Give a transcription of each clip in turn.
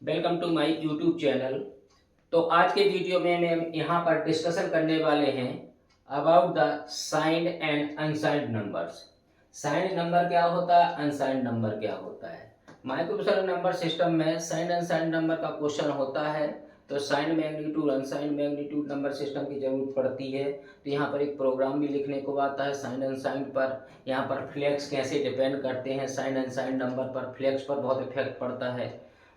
Welcome to my YouTube channel. तो आज के वीडियो में हम यहाँ पर डिस्कशन करने वाले हैं about the signed and unsigned numbers. Signed number क्या होता है, अनसाइंड नंबर क्या होता है। माइक्रोप्रोसेसर नंबर सिस्टम में साइंड अनसाइंड नंबर का क्वेश्चन होता है तो signed magnitude unsigned magnitude number system की जरूरत पड़ती है। तो यहाँ पर एक प्रोग्राम भी लिखने को आता है साइंड अनसाइंड पर। यहाँ पर फ्लैग्स कैसे डिपेंड करते हैं साइंड अनसाइंड नंबर पर, फ्लैग्स पर बहुत इफेक्ट पड़ता है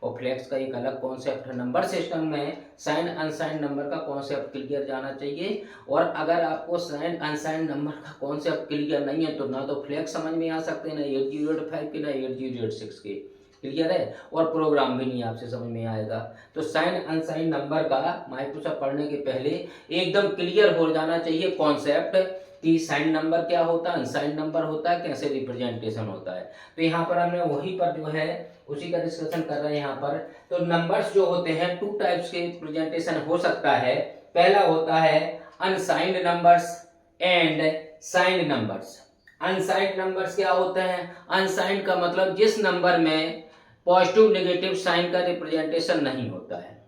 और फ्लैग्स का एक अलग कॉन्सेप्ट है। नंबर सिस्टम में साइन अनसाइन नंबर का कॉन्सेप्ट क्लियर जाना चाहिए। और अगर आपको साइन अनसाइन नंबर का कॉन्सेप्ट क्लियर नहीं है तो ना तो फ्लैग्स समझ में आ सकते हैं, ना 8085 के ना 8086 के। क्लियर है, और प्रोग्राम भी नहीं आपसे समझ में आएगा। तो साइन अनसाइन नंबर का माइक्रोसॉफ्ट पढ़ने के पहले एकदम क्लियर हो जाना चाहिए कॉन्सेप्ट कि साइन नंबर क्या होता है, अनसाइन नंबर होता है, कैसे रिप्रेजेंटेशन होता है। तो यहाँ पर हमने वही पर जो है उसी का डिस्कशन कर रहे हैं यहाँ पर। तो नंबर्स जो होते हैं टू टाइप्स के रिप्रेजेंटेशन हो सकता है। पहला होता है unsigned numbers and signed numbers. Unsigned numbers क्या होते हैं, अनसाइंड का मतलब जिस नंबर में पॉजिटिव नेगेटिव साइन का रिप्रेजेंटेशन नहीं होता है।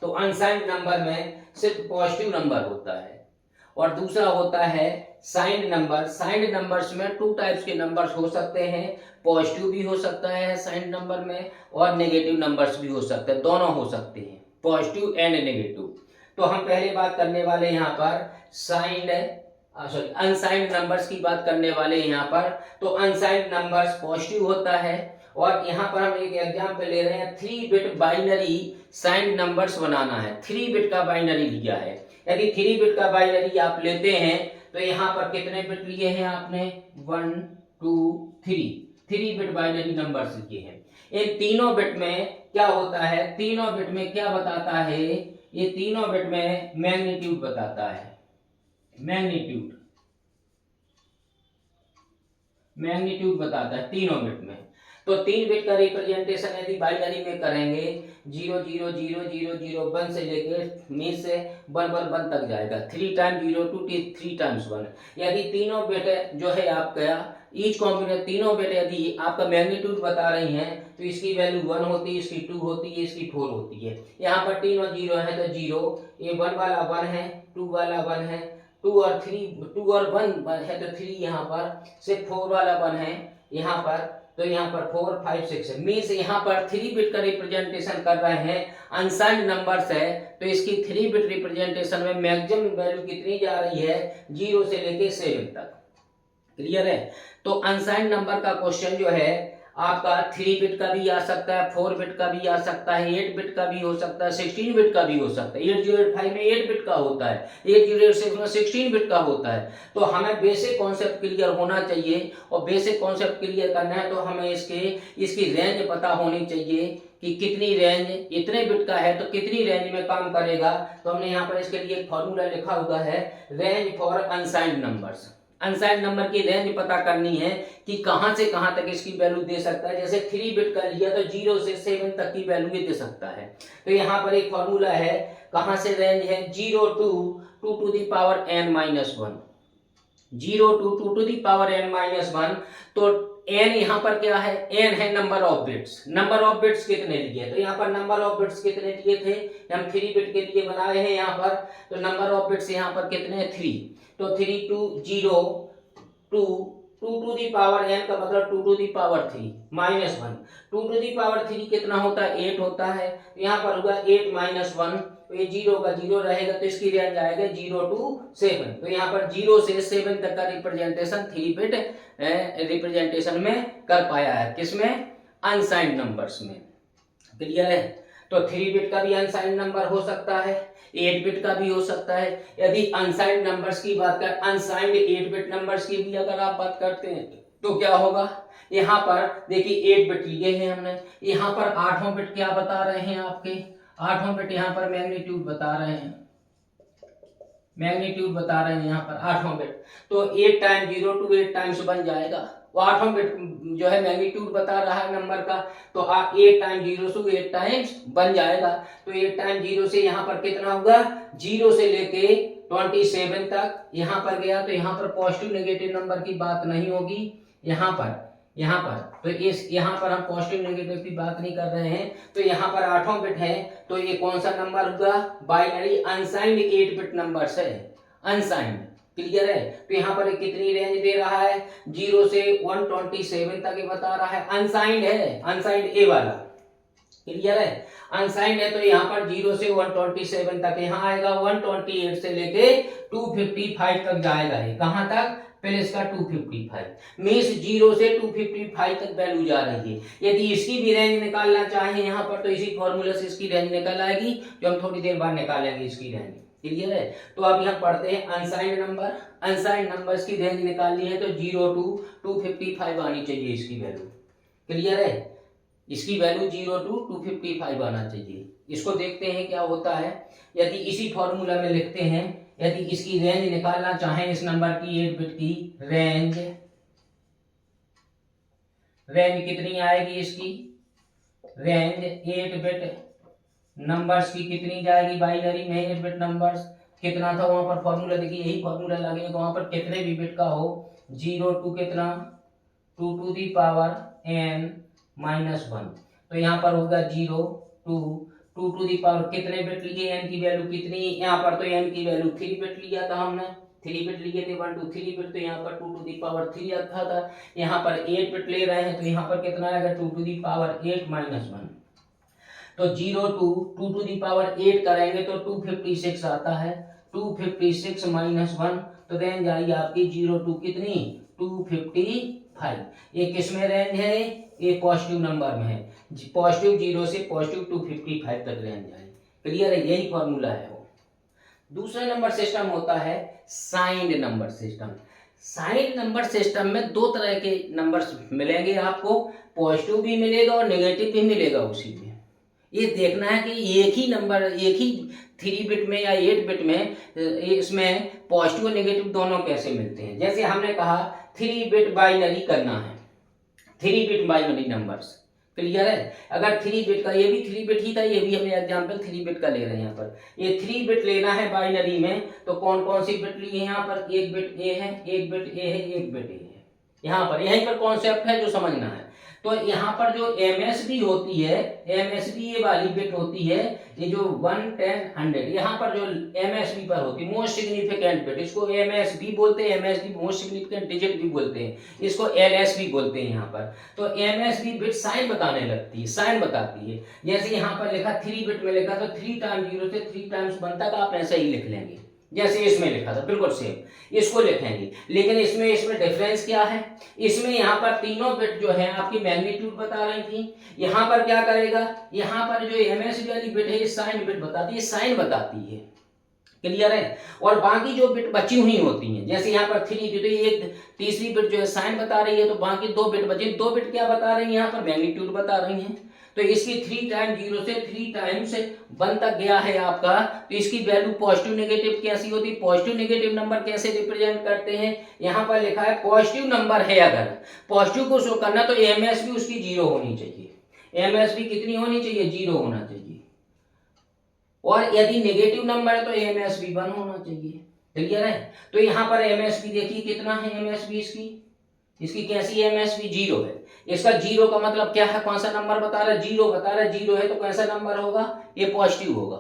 तो अनसाइंड नंबर में सिर्फ पॉजिटिव नंबर होता है। और दूसरा होता है साइंड नंबर। साइंड नंबर्स में टू टाइप्स के नंबर्स हो सकते हैं, पॉजिटिव भी हो सकता है साइंड नंबर में और नेगेटिव नंबर्स भी हो सकते हैं, दोनों हो सकते हैं, पॉजिटिव एंड नेगेटिव। तो हम पहले बात करने वाले यहाँ पर साइंड अनसाइंड नंबर्स की बात करने वाले यहाँ पर। तो अनसाइंड नंबर्स पॉजिटिव होता है और यहाँ पर हम एक एग्जाम्पल ले रहे हैं 3 बिट बाइनरी साइंड नंबर्स बनाना है। 3 बिट का बाइनरी लिया है। यदि 3 बिट का बाइनरी आप लेते हैं तो यहाँ पर कितने बिट लिए हैं आपने, 1 2 3 बिट बाइनरी नंबर्स लिए हैं। इन तीनों बिट में क्या होता है, तीनों बिट में क्या बताता है, ये तीनों बिट में मैग्नीट्यूड बताता है। मैग्नीट्यूड बताता है तीनों बिट में। तो 3 बिट का रिप्रेजेंटेशन यदि बाइनरी में करेंगे 0 0 0 0 0 1 से लेकर मीन से 1 1 1 तक जाएगा। 3 टाइम 0 2 3 टाइम्स 1। यदि तीनों बिट जो है आपका ईच कॉम्बिनेशन तीनों बिट यदि आपका मैग्नीट्यूड बता रही हैं तो इसकी वैल्यू 1 होती है, इसकी 2 होती है, इसकी 4 होती है। यहाँ पर तीनों 0 है तो 0, ये 1 वाला 1 है, 2 वाला 1 है, 2 और 1 है तो 3 यहाँ पर, सिर्फ 4 वाला 1 है यहाँ पर। तो यहाँ पर 4 5 6 है, मीन्स यहाँ पर 3 बिट का रिप्रेजेंटेशन कर रहे हैं, अनसाइंड नंबर्स है। तो इसकी 3 बिट रिप्रेजेंटेशन में मैक्सिमम वैल्यू कितनी जा रही है, 0 से लेके 7 तक। क्लियर है। तो अनसाइंड नंबर का क्वेश्चन जो है आपका 3 बिट का भी आ सकता है, 4 बिट का भी आ सकता है, 8 बिट का भी हो सकता है, 16 बिट का भी हो सकता है। 8085 में 8 बिट का होता है, 8086 में 16 बिट का होता है। तो हमें बेसिक कॉन्सेप्ट क्लियर होना चाहिए और बेसिक कॉन्सेप्ट क्लियर करना है तो हमें इसकी रेंज पता होनी चाहिए कि कितनी रेंज इतने बिट का है तो कितनी रेंज में काम करेगा। तो हमने यहाँ पर इसके लिए एक फॉर्मूला लिखा हुआ है, range for unsigned numbers. Unsigned number की रेंज पता करनी है कि कहां से कहां तक इसकी वैल्यू दे सकता है। जैसे 3 बिट का लिया तो 0 से 7 तक की वैल्यू ये दे सकता है। तो यहाँ पर एक फॉर्मूला है, कहां से रेंज है, 0 to 2 to the power n minus 1, 0 to 2 to the power n minus 1। तो n यहाँ पर क्या है, n है number of bits. Number of bits कितने लिए, तो यहाँ पर नंबर ऑफ बिट्स कितने लिए थे, हम 3 बिट के लिए बनाए हैं यहाँ पर। तो नंबर ऑफ बिट्स यहाँ पर कितने हैं, 3। तो 3 2 0 2 2 to the power n का मतलब 2 to the power 3 minus 1। 2 to the power 3 कितना होता है, 8 होता है। तो यहाँ पर होगा 8 minus 1, तो ये 0 का 0 रहेगा तो इसकी रेंज आएगा 0 to 7। तो यहाँ पर 0 से 7 तक का रिप्रेजेंटेशन 3 बिट रिप्रेजेंटेशन में कर पाया है, किसमें, अनसाइंड नंबर्स में। क्लियर है। तो 3 बिट का भी अनसाइंड नंबर हो सकता है, 8 बिट का भी हो सकता है। यदि अनसाइंड नंबर्स की बात कर, अनसाइंड 8 बिट नंबर्स की भी अगर आप बात करते हैं तो क्या होगा, यहाँ पर देखिए 8 बिट लिए हैं हमने, यहाँ पर 8वां बिट क्या बता रहे हैं आपके, 8वां बिट यहाँ पर मैग्नीट्यूड बता रहे हैं, मैग्नीट्यूड बता रहे हैं यहाँ पर 8वां बिट। तो 8 टाइम 0 to 8 टाइम्स बन जाएगा। वो 8वां बिट जो है मैग्नीट्यूड बता रहा है नंबर का, तो 8 टाइम 0 से 8 टाइम्स बन जाएगा। तो 8 टाइम 0 से यहाँ पर कितना होगा, 0 से लेके 27 तक यहाँ पर गया। तो यहाँ पर पॉजिटिव नेगेटिव नंबर की बात नहीं होगी, यहाँ पर यहाँ पर, तो इस यहाँ पर हम पॉजिटिव नेगेटिव की बात नहीं कर रहे हैं। तो यहाँ पर 8वां बिट है, तो ये कौन सा नंबर होगा? बाइनरी अनसाइंड 8 बिट नंबर्स है, अनसाइंड। क्लियर है? तो यहाँ पर कितनी रेंज दे रहा है? 0 से 127 तक ये बता रहा है। अनसाइंड है, अनसाइंड ए वाला। क्लियर है? अनसाइंड है तो यहाँ पर 0 से 127 तक, यहाँ आएगा 128 से लेके 255 तक जाएगा। ये कहाँ तक? प्लस का 255 मीन्स 0 से 255 तक वैल्यू जा रही है। यदि इसकी भी रेंज निकालना चाहें यहाँ पर, तो इसी फॉर्मूला से इसकी रेंज निकल आएगी, जो हम थोड़ी देर बाद निकालेंगे इसकी रेंज। क्लियर है? तो अब यहाँ पढ़ते हैं अनसाइंड नंबर। अनसाइंड नंबर्स की रेंज निकालनी है तो 0 to 255 आनी चाहिए इसकी वैल्यू। क्लियर है? इसकी वैल्यू 0 to 255 आना चाहिए। इसको देखते हैं क्या होता है। यदि इसी फॉर्मूला में लिखते हैं, यदि इसकी रेंज निकालना चाहें, इस नंबर की 8 बिट की रेंज कितनी आएगी? इसकी रेंज 8 बिट नंबर्स की कितनी जाएगी? बाइनरी में 8 बिट नंबर्स कितना था वहां पर फॉर्मूला? देखिए यही फॉर्मूला लगेगा, तो वहां पर कितने भी बिट का हो, 0 to कितना, 2 to the power n -1। तो यहाँ पर होगा 0 to 2 to the power कितने बिट लिए? n की वैल्यू कितनी? यहाँ पर तो n की वैल्यू 3 बिट लिया था हमने, 3 बिट लिए थे, 1 2 3 बिट। तो यहाँ पर 2 to the power 3 रखा था। यहाँ पर 8 बिट ले रहे हैं, तो यहाँ पर कितना आएगा? 2 to the power 8 -1। तो 0 to 2 to the power 8 करेंगे तो 256 आता है। 256 -1, तो रेंज आई आपकी 0 to कितनी? 255। ये किस में रेंज है? ये पॉजिटिव नंबर में है। पॉजिटिव 0 से पॉजिटिव 255 तक रेंज आई। क्लियर है? यही फॉर्मूला है वो। दूसरा नंबर सिस्टम होता है signed number system. Signed number system में दो तरह के नंबर्स मिलेंगे आपको, पॉजिटिव भी मिलेगा और नेगेटिव भी मिलेगा उसी में। ये देखना है कि एक ही नंबर, एक ही 3 बिट में या 8 बिट में, इसमें पॉजिटिव और नेगेटिव दोनों कैसे मिलते हैं। जैसे हमने कहा 3 बिट बाइनरी करना है, 3 बिट बाइनरी नंबर्स। क्लियर है? अगर 3 बिट का, ये भी 3 बिट ही था, ये भी हमें एग्जांपल 3 बिट का ले रहे हैं। यहाँ पर ये 3 बिट लेना है बाइनरी में, तो कौन कौन सी बिट लिए? यहाँ पर 1 बिट ए है, 1 बिट ए है, 1 बिट ए है। यहाँ पर यहीं पर कॉन्सेप्ट है जो समझना है। तो यहाँ पर जो MSB होती है, MSB ये वाली बिट होती है, ये जो 1 10 100, यहाँ पर जो MSB पर होती है, मोस्ट सिग्निफिकेंट बिट, इसको MSB बोलते हैं, MSB मोस्ट सिग्निफिकेंट डिजिट भी बोलते हैं, इसको LSB बोलते हैं यहाँ पर। तो MSB बिट साइन बताने लगती है, साइन बताती है। जैसे यहाँ पर लिखा 3 बिट में लिखा, तो 3 टाइम्स 0 से 3 टाइम्स 1 तक आप ऐसा ही लिख लेंगे जैसे इसमें लिखा था, बिल्कुल सेम इसको लिखेंगे। लेकिन इसमें डिफरेंस क्या है? इसमें यहाँ पर तीनों बिट जो है आपकी मैग्नीट्यूड बता रही थी, यहाँ पर क्या करेगा? यहाँ पर जो MSB वाली बिट है ये साइन बिट बताती है, साइन बताती है। क्लियर है? और बाकी जो बिट बची हुई होती हैं, जैसे यहाँ पर 3 थी तो ये तीसरी बिट जो है साइन बता रही है, तो बाकी 2 बिट बची, 2 बिट क्या बता रही है? यहाँ पर मैग्नीट्यूड बता रही है। तो इसकी 3 टाइम्स 0 से 3 टाइम्स 1 तक गया है आपका, तो इसकी वैल्यू पॉजिटिव नेगेटिव कैसी होती है? पॉजिटिव नेगेटिव नंबर कैसे रिप्रेजेंट करते हैं? यहाँ पर लिखा है पॉजिटिव नंबर है, अगर पॉजिटिव को शो करना तो MSB उसकी 0 होनी चाहिए। MSB कितनी होनी चाहिए? 0 होना चाहिए। और यदि नेगेटिव नंबर है तो MSB 1 होना चाहिए। क्लियर है? तो यहाँ पर MSB देखिए कितना है MSB इसकी कैसी MSB 0 है। इसका 0 का मतलब क्या है? कौन सा नंबर बता रहा है? 0 बता रहा है। 0 है तो कैसा नंबर होगा? ये पॉजिटिव होगा,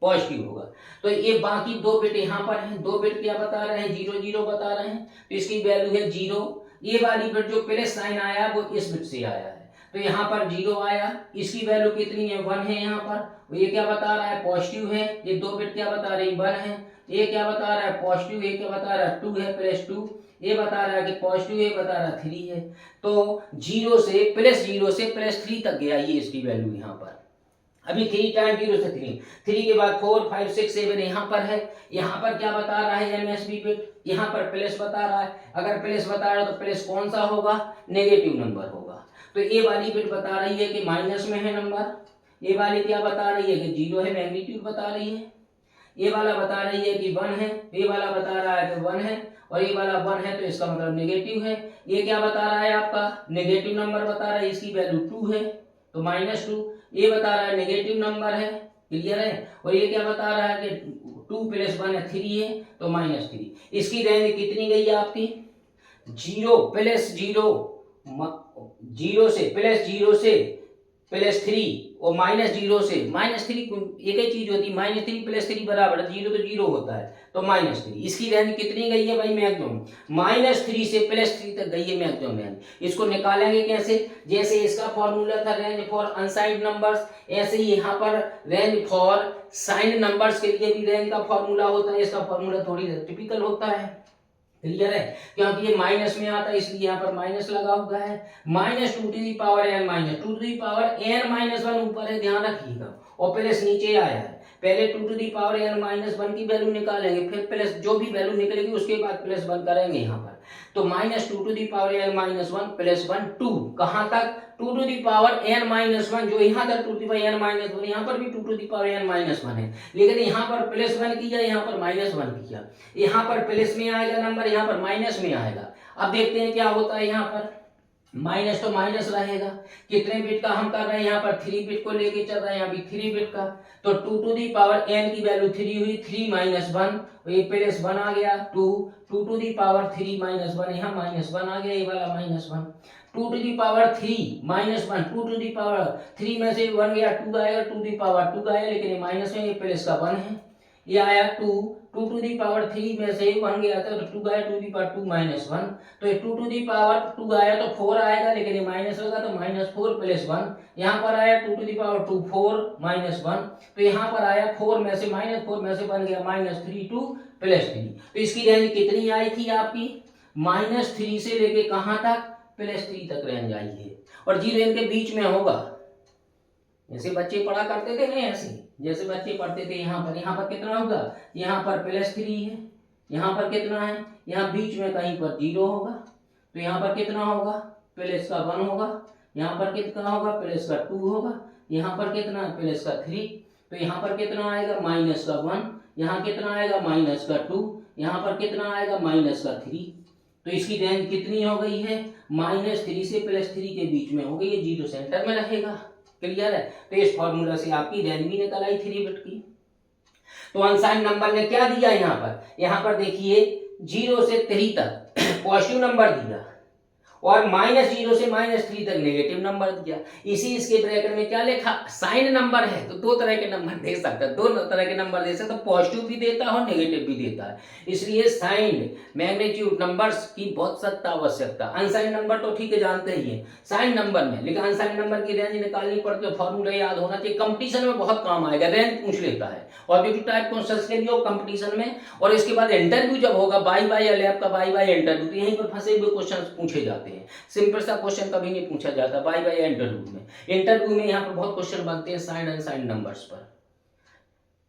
पॉजिटिव होगा। तो ये बाकी 2 बिट यहाँ पर हैं, 2 बिट क्या बता रहे हैं? 0 0 बता रहे हैं, तो इसकी वैल्यू है 0। ये वाली बिट जो प्लस साइन आया वो इस बिट से आया है, तो यहाँ पर 0 आया। इसकी वैल्यू कितनी है? 1 है यहाँ पर। ये क्या बता रहा है? पॉजिटिव है। ये 2 बिट क्या बता रही है? 1 है। ये क्या बता रहा है? पॉजिटिव। ये क्या बता रहा है? 2 है, +2। ये बता रहा है कि पॉजिटिव, ये बता रहा है 3 है। तो 0 से +3 तक गया ये इसकी वैल्यू यहाँ पर। अभी 3 टाइम 0 से 3 के बाद 4 5 6 7 यहाँ पर है। यहाँ पर क्या बता रहा है MSB बिट? यहाँ पर प्लस बता रहा है। अगर प्लस बता रहा है तो प्लस कौन सा होगा? नेगेटिव नंबर होगा। तो ये वाली बिट बता रही है कि माइनस में है नंबर। ये वाली क्या बता रही है? कि 0 है, मैग्नीट्यूड बता रही है। ये वाला बता रही है कि 1 है। ये वाला बता रहा है कि 1 है, और ये वाला 1 है तो इसका मतलब नेगेटिव है। ये क्या बता रहा है? आपका नेगेटिव नंबर बता रहा है, इसकी वैल्यू 2 है तो -2। ये बता रहा है नेगेटिव नंबर है। क्लियर है? और ये क्या बता रहा है कि 2 + 1 है 3 है तो -3। इसकी रेंज कितनी गई आपकी? 0 + 0 जीरो से +3 और -0 से -3 एक ही चीज होती है। -3 +3 बराबर है 0, तो 0 होता है तो -3। इसकी रेंज कितनी गई है भाई मैक्सिमम? -3 से +3 तक गई है मैक्सिमम रेंज। इसको निकालेंगे कैसे? जैसे इसका फॉर्मूला था रेंज फॉर अनसाइंड नंबर्स, ऐसे ही यहाँ पर रेंज फॉर साइंड नंबर्स के लिए भी रेंज का फॉर्मूला होता है। इसका फॉर्मूला थोड़ी टिपिकल होता है, क्लियर है? क्योंकि ये माइनस में आता है इसलिए यहाँ पर माइनस लगा हुआ है। -2 to the power n -2 to the power n -1 ऊपर है, ध्यान रखिएगा, और प्लस नीचे आया है। पहले 2 टू दी पावर n -1 की वैल्यू निकालेंगे, फिर प्लस जो भी वैल्यू निकलेगी उसके बाद प्लस 1 करेंगे यहाँ पर। तो -2 to the power n -1 plus 1 2, कहाँ तक? 2 टू दी पावर n -1, जो यहाँ तक 2 टू दी पावर n -1, यहाँ पर भी 2 टू दी पावर n -1 है, लेकिन यहाँ पर +1 किया, यहाँ पर -1 किया। यहाँ पर प्लस में आएगा नंबर, यहाँ पर माइनस में आएगा। अब देखते हैं क्या होता है। यहाँ पर माइनस तो माइनस रहेगा। कितने बिट का हम कर रहे हैं? यहाँ पर 3 बिट को लेके चल रहे हैं, यहाँ भी 3 बिट का। तो 2 टू दी पावर n की वैल्यू 3 हुई, 3 -1, ये प्लस 1 आ गया 2 टू दी पावर 3 -1, यहाँ -1 आ गया, ये वाला -1। 2 to the power 3 -1, 2 to the power 3 में से 1 गया, 2 आएगा, 2 दी पावर 2 आया, लेकिन ये माइनस में, ये प्लस का 1 है, ये आया 2 टू दी पावर 3 में से 1 गया था तो 2 आया, 2 दी पावर 2 -1, तो ये 2 टू दी पावर 2 आया तो 4 आएगा, लेकिन ये माइनस होगा तो -4 प्लस 1, यहाँ पर आया 2 टू दी पावर 2 4 -1, तो यहाँ पर आया 4 में से -4 में से बन गया -3 2 +3। तो इसकी रेंज कितनी आई थी आपकी? -3 से लेके कहाँ तक? +3 तक रेंज आई है, और जीरो इनके बीच में होगा। जैसे बच्चे पढ़ा करते थे ना, ऐसे जैसे बच्चे पढ़ते थे, यहाँ पर कितना होगा? यहाँ पर +3 है, यहाँ पर कितना है? यहाँ बीच में कहीं पर 0 होगा, तो यहाँ पर कितना होगा? प्लस का 1 होगा, यहाँ पर कितना होगा? प्लस का 2 होगा, यहाँ पर कितना? प्लस का 3, तो यहाँ पर कितना आएगा? माइनस का 1, यहाँ कितना आएगा? माइनस का 2, यहाँ पर कितना आएगा? माइनस का 3। तो इसकी रेंज कितनी हो गई है? -3 से +3 के बीच में हो गई है, 0 सेंटर में रहेगा, क्लियर है? तो इस फॉर्मूला से आपकी रेंज भी निकल आई 3 बिट की। तो अनसाइंड नंबर ने क्या दिया यहाँ पर देखिए 0 से 3 तक पॉजिटिव नंबर दिया, और -0 से -3 तक नेगेटिव नंबर दिया। इसी इसके ब्रैकेट में क्या लिखा? साइन नंबर है, तो 2 तरह के नंबर दे सकता है, 2 तरह के नंबर दे सकता है, पॉजिटिव भी देता है और नेगेटिव भी देता है। इसलिए साइन मैग्नीट्यूड नंबर्स की बहुत सख्त आवश्यकता। अनसाइन नंबर तो ठीक है जानते ही है साइन नंबर में, लेकिन अनसाइन नंबर की रेंज निकालनी पड़ती है, फॉर्मूला याद होना चाहिए, कंपटीशन में बहुत काम आएगा, रेंज पूछ लेता है ऑब्जेक्टिव टाइप क्वेश्चंस के लिए कंपटीशन में। और इसके बाद इंटरव्यू जब होगा बाई या लैब का बाई इंटरव्यू, तो यहीं पर फंसे हुए क्वेश्चन पूछे जाते हैं। सिंपल सा क्वेश्चन कभी नहीं पूछा जाता बाई इंटरव्यू में यहाँ पर बहुत क्वेश्चन बनते हैं साइन अनसाइन नंबर्स पर,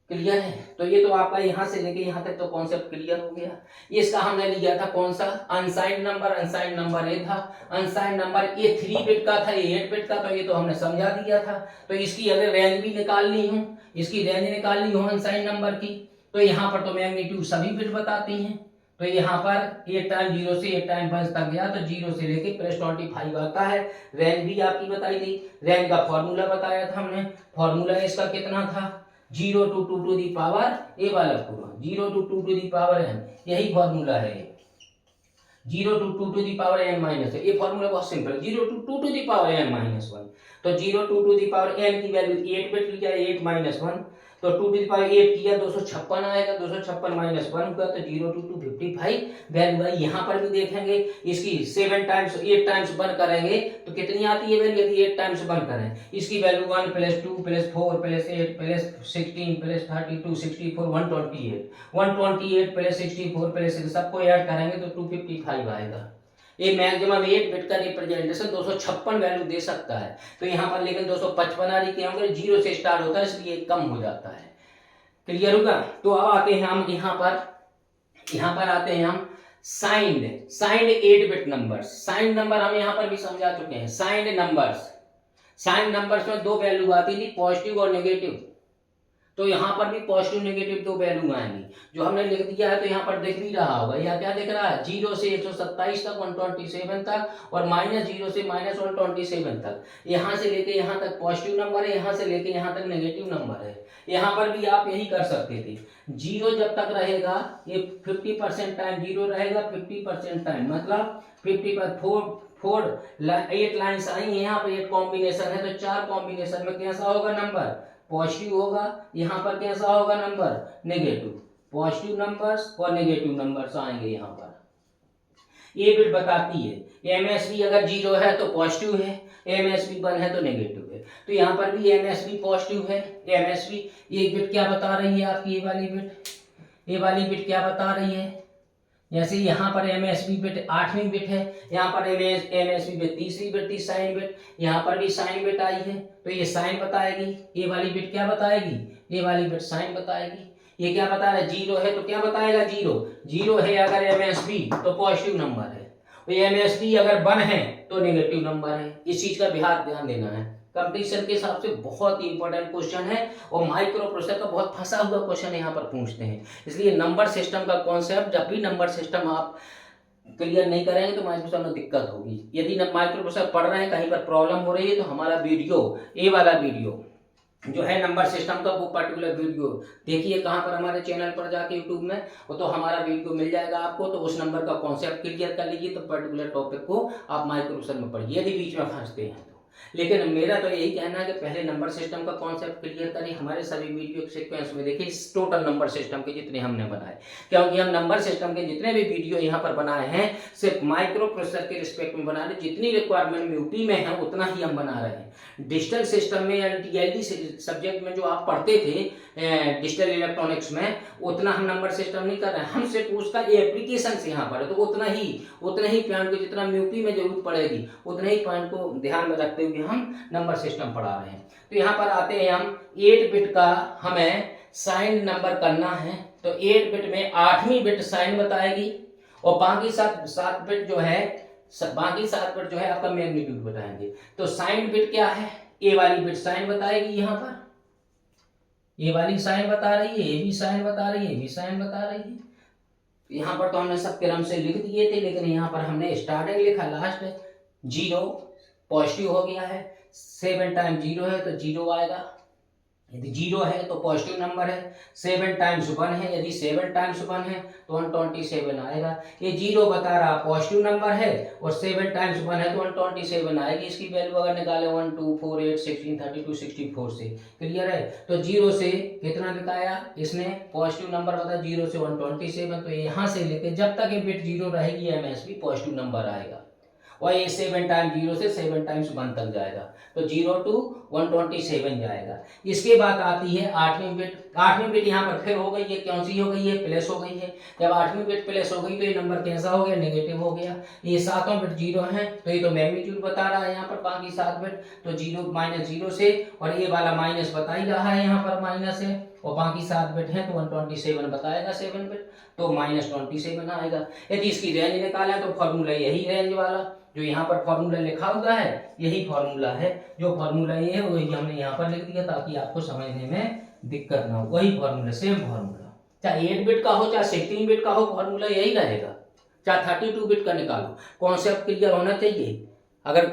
क्लियर है? तो ये तो आपका यहाँ से लेके यहाँ तक तो कॉन्सेप्ट क्लियर हो गया। इसका हमने लिया था कौन सा? अनसाइन नंबर ये था। अनसाइन नंबर ये 3 बिट का था, ये 8 बिट का, तो ये तो हमने समझा दिया था। तो इसकी अगर रेंज भी निकालनी हो, इसकी रेंज निकालनी हो अनसाइन नंबर की, तो यहाँ पर तो मैग्नीट्यूड सभी बिट बताती हैं। तो यहाँ पर 8 टाइम 0 से 8 टाइम 5 तक गया, तो 0 से लेके +25 आता है। रेंज भी आपकी बताई गई, रेंज का फॉर्मूला बताया था हमने। फॉर्मूला इसका कितना था? 0 to 2 to the power ए वाला पूरा 0 to 2 to the power n, यही फॉर्मूला है। 0 to 2 to the power n minus, ये फॉर्मूला बहुत simple, 0 to 2 to the power n -1। तो 0 to 2 to the power n की वैल्यू 8 बिट लिया, 8 - 1, तो 2 to the power 8 किया 256 आएगा, 256 - 1 हुआ तो 0 to 255 वैल्यू आई। यहाँ पर भी देखेंगे इसकी 7 टाइम्स 8 टाइम्स 1 करेंगे तो कितनी आती है वैल्यू? यदि 8 टाइम्स 1 करें, इसकी वैल्यू 1 + 2 + 4 + 8 + 16 + 32 64 128 128 + 64 + 6 सबको ऐड करेंगे तो 255 आएगा। ये मैक्सिमम 8 बिट का रिप्रेजेंटेशन 256 वैल्यू दे सकता है। तो यहाँ पर लेकिन 255 आ रही, क्या होगा? 0 से स्टार्ट होता है इसलिए कम हो जाता है, क्लियर होगा? तो अब आते हैं हम यहाँ पर आते हैं हम signed 8 bit number. Signed number हम यहाँ पर भी समझा चुके हैं। साइंड नंबर्स में 2 वैल्यू आती थी, पॉजिटिव और नेगेटिव। तो यहाँ पर भी पॉजिटिव नेगेटिव 2 वैल्यू आएंगी, जो हमने लिख दिया है। तो यहाँ पर दिख भी रहा होगा, यहाँ क्या दिख रहा है? 0 से 127 तक 127 तक, और -0 से -127 तक। यहाँ से लेके यहाँ तक पॉजिटिव नंबर है, यहाँ से लेके यहाँ तक नेगेटिव नंबर है। यहाँ पर भी आप यही कर सकते थे। 0 जब तक रहेगा, ये 50% टाइम 0 रहेगा, 50% टाइम मतलब 50 पर 4 4 8 लाइन्स आई हैं, यहाँ पर 8 कॉम्बिनेशन है, तो 4 कॉम्बिनेशन में कैसा होगा नंबर, पॉजिटिव होगा। यहाँ पर कैसा होगा नंबर, नेगेटिव। पॉजिटिव नंबर्स और नेगेटिव नंबर्स आएंगे यहाँ पर। ये बिट बताती है एमएसबी अगर 0 है तो पॉजिटिव है, एमएसबी 1 है तो नेगेटिव है। तो यहाँ पर भी एमएसबी पॉजिटिव है, एमएसबी ये बिट क्या बता रही है आपकी, ये वाली बिट क्या बता रही है। जैसे यहाँ पर एमएसबी बिट 8वीं बिट है, यहाँ पर एमएसबी बिट 3री बिट थी, साइन बिट, यहाँ पर भी साइन बिट आई है, तो ये साइन बताएगी। ये वाली बिट क्या बताएगी, ये वाली बिट साइन बताएगी। ये क्या बता रहा है, 0 है तो क्या बताएगा, 0 है अगर एमएसबी तो पॉजिटिव नंबर है, और एमएसबी अगर 1 है तो नेगेटिव नंबर है। इस चीज का ध्यान देना है। कंपटीशन के हिसाब से बहुत ही इंपॉर्टेंट क्वेश्चन है, और माइक्रो प्रोसेसर का बहुत फंसा हुआ क्वेश्चन यहाँ पर पूछते हैं। इसलिए नंबर सिस्टम का कॉन्सेप्ट, जब भी नंबर सिस्टम आप क्लियर नहीं करेंगे तो माइक्रो प्रोसेसर में दिक्कत होगी। यदि माइक्रो प्रोसेसर पढ़ रहे हैं, कहीं पर प्रॉब्लम हो रही है, तो हमारा वीडियो, ये वाला वीडियो जो है नंबर सिस्टम का, वो पर्टिकुलर वीडियो देखिए कहाँ पर, हमारे चैनल पर जाके यूट्यूब में, वो तो हमारा वीडियो मिल जाएगा आपको। तो उस नंबर का कॉन्सेप्ट क्लियर कर लीजिए, तो पर्टिकुलर टॉपिक को आप माइक्रो प्रोसेसर में पढ़िए यदि बीच में फंसते हैं तो। लेकिन मेरा तो यही कहना है कि पहले नंबर सिस्टम का कॉन्सेप्ट क्लियर करें। हमारे सभी वीडियो सीक्वेंस में देखिए, टोटल नंबर सिस्टम के जितने हमने बनाए, क्योंकि हम नंबर सिस्टम के जितने भी वीडियो यहाँ पर बनाए हैं सिर्फ माइक्रो प्रोसेसर के रिस्पेक्ट में बना रहे। जितनी रिक्वायरमेंट यूपी में है उतना ही हम बना रहे हैं। डिजिटल सिस्टम में या टीआईडी सब्जेक्ट में जो आप पढ़ते थे डिजिटल इलेक्ट्रॉनिक्स में, उतना हम नंबर सिस्टम नहीं कर रहे हैं। हम सिर्फ उसका एप्लीकेशन से यहाँ पर, तो उतना ही पॉइंट को जितना यूपी में जरूरत पड़ेगी उतने ही पॉइंट को ध्यान में रखते हुए हम नंबर सिस्टम पढ़ा रहे हैं। तो यहाँ पर आते हैं हम 8 बिट का हमें साइन नंबर करना है, तो 8 बिट में 8वीं बिट साइन बताएगी, और बाकी 7 बिट जो है, बाकी 7 बिट जो है आपका मैग्नीट्यूड बताएंगे। तो साइन बिट क्या है, ए वाली बिट साइन बताएगी, यहाँ पर ये वाली साइन बता रही है, ये भी साइन बता रही है, ये भी साइन बता रही है। यहाँ पर तो हमने सब क्रम से लिख दिए थे, लेकिन यहाँ पर हमने स्टार्टिंग लिखा, लास्ट 0 पॉजिटिव हो गया है। 7 टाइम 0 है तो 0 आएगा, यदि 0 है तो पॉजिटिव नंबर है। 7 टाइम्स 1 है, यदि 7 टाइम्स 1 है तो 127 आएगा। ये 0 बता रहा पॉजिटिव नंबर है, और 7 टाइम्स 1 है तो 127 आएगी। इसकी वैल्यू अगर निकाले 1 2 4 8 16 32 64 से, क्लियर है। तो 0 से कितना बताया इसने, पॉजिटिव नंबर बताया, 0 से 127। तो यहाँ से लेके जब तक ये बिट 0 रहेगी एमएसबी पॉजिटिव नंबर आएगा, और ये 7 टाइम 0 से 7 टाइम्स 1 तक जाएगा, तो 0 to 127 जाएगा। इसके बाद आती है 8वीं बिट। 8वीं बिट यहाँ पर फिर हो गई है, कौन सी हो गई है, प्लस हो गई है। जब 8वीं बिट प्लस हो गई तो ये नंबर कैसा हो गया, नेगेटिव हो गया। ये 7वां बिट 0 है, तो ये तो मैग्नीट्यूड बता रहा है यहाँ पर, बाकी 7 बिट तो 0 -0 से, और ये वाला माइनस बता ही रहा है यहाँ पर, माइनस है, और बाकी 7 बिट है तो 127 बताएगा 7 बिट, तो -27 आएगा। यदि इसकी रेंज निकालें तो फॉर्मूला यही रेंज वाला जो यहाँ पर फॉर्मूला लिखा हुआ है, यही फॉर्मूला है। जो फॉर्मूला ये है वही हमने यहाँ पर लिख दिया ताकि आपको समझने में दिक्कत ना हो। वही फॉर्मूला, सेम फॉर्मूला, चाहे 8 बिट का हो चाहे 16 बिट का हो, फॉर्मूला यही रहेगा। चाहे 32 बिट का निकालो, कॉन्सेप्ट क्लियर होना चाहिए। अगर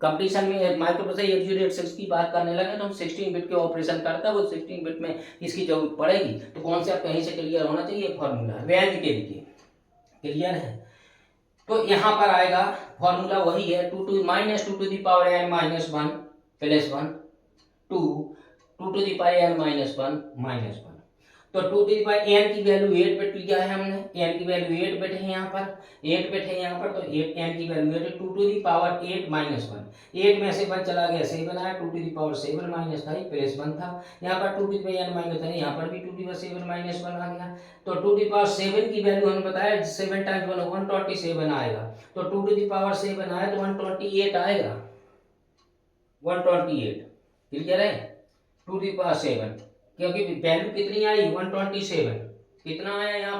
कंपटीशन में माइक्रोप्रोसेसर 8086 की बात करने लगे तो हम 16 बिट के ऑपरेशन करता है, वो 16 बिट में इसकी जरूरत पड़ेगी, तो कॉन्सेप्ट कहीं से क्लियर होना चाहिए। फॉर्मूला रेंज के लिए क्लियर है। तो यहाँ पर आएगा फॉर्मूला वही है, 2 to n -1 + 1 2 2 to n -1 तो 2 to n की वैल्यू 8 बिट लिया है हमने, n की वैल्यू 8 बिट है यहाँ पर, 8 बिट है यहाँ पर, तो 8 n की वैल्यू 8, 2 to 8 -1, 8 में से 1 चला गया 7 आया, 2 to 7 माइनस था, प्लस 1 था। यहाँ पर 2 to n -1 है, यहाँ पर भी 2 to 7 -1 आ गया। तो 2 to 7 की वैल्यू हमने बताया 7 टाइम्स 1 127 आएगा, तो 2 to 7 आया तो 128 आएगा, 128 क्लियर है। 2 to 7 क्योंकि वैल्यू कितनी आई 127, कितना आया यहाँ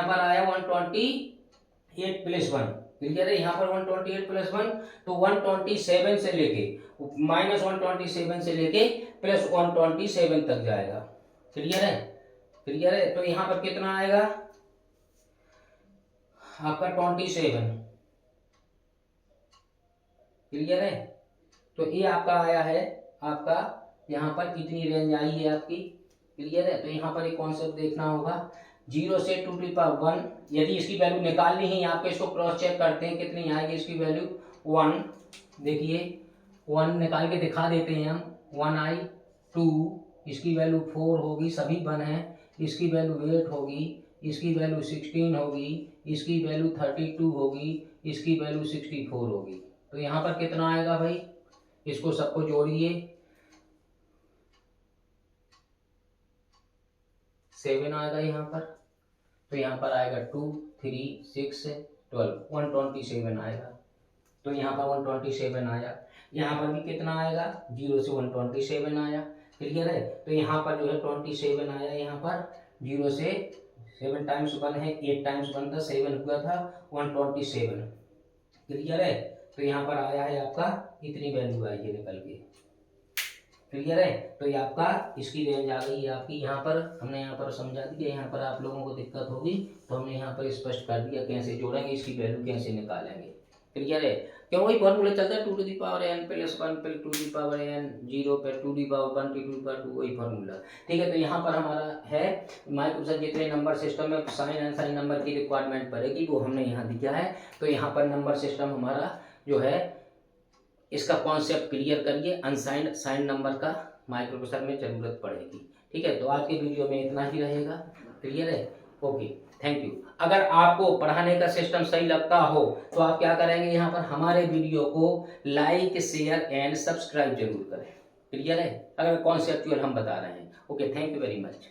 पर आया 128 + 1, क्लियर है। यहाँ पर 128 + 1 तो 127 से लेके -127 से लेके +127 तक जाएगा, क्लियर है। तो यहाँ पर कितना आएगा आपका 27, क्लियर है। तो ये आपका आया है, आपका यहाँ पर कितनी रेंज आई है आपकी, क्लियर है। तो यहाँ पर एक कॉन्सेप्ट देखना होगा, 0 से 2 to 1, यदि इसकी वैल्यू निकालनी है आपको, इसको क्रॉस चेक करते हैं कितनी आएगी इसकी वैल्यू, 1, देखिए 1 निकाल के दिखा देते हैं हम, 1i, 2, इसकी वैल्यू 4 होगी, सभी 1 है, इसकी वैल्यू 8 होगी, इसकी वैल्यू 16 होगी, इसकी वैल्यू 32 होगी, इसकी वैल्यू 64 होगी। तो यहाँ पर कितना आएगा भाई, इसको सबको जोड़िए, 7 आएगा यहाँ पर, तो यहाँ पर आएगा 2, 3, 6, 12, 127 आएगा। तो यहाँ पर 127 आया, यहाँ पर भी कितना आएगा, 0 से 127 आया, क्लियर है। तो यहाँ पर जो है 27 आया, यहाँ पर 0 से 7 टाइम्स 1 है, 8 टाइम्स 1 था, 7 हुआ था, 127, क्लियर है। तो यहाँ पर आया है आपका, इतनी वैल्यू आई है निकल के, क्लियर है। तो ये आपका इसकी रेंज आ गई है आपकी, यहाँ पर हमने यहाँ पर समझा दिया, यहाँ पर आप लोगों को दिक्कत होगी तो हमने यहाँ पर स्पष्ट कर दिया कैसे जोड़ेंगे, इसकी वैल्यू कैसे निकालेंगे, क्लियर है। क्यों, वही फॉर्मूला चलता है, 2 to the power n plus 1 plus 2 to the power n, 0 पे 2 to the power 1 to the power 2, वही फॉर्मूला, ठीक है। तो यहाँ पर हमारा है माइक्रोप्रोसेसर जितने नंबर सिस्टम में साइन एंड साइन नंबर की रिक्वायरमेंट पड़ेगी वो हमने यहाँ दिया है। तो यहाँ पर नंबर सिस्टम हमारा जो है, इसका कॉन्सेप्ट क्लियर करिए, अनसाइंड साइन नंबर का माइक्रोप्रोसेसर में जरूरत पड़ेगी, ठीक है। तो आज के वीडियो में इतना ही रहेगा, क्लियर है, ओके, थैंक यू। अगर आपको पढ़ाने का सिस्टम सही लगता हो तो आप क्या करेंगे, यहाँ पर हमारे वीडियो को लाइक, शेयर एंड सब्सक्राइब जरूर करें, क्लियर है, अगर कॉन्सेप्चुअल हम बता रहे हैं। Okay, thank you very much.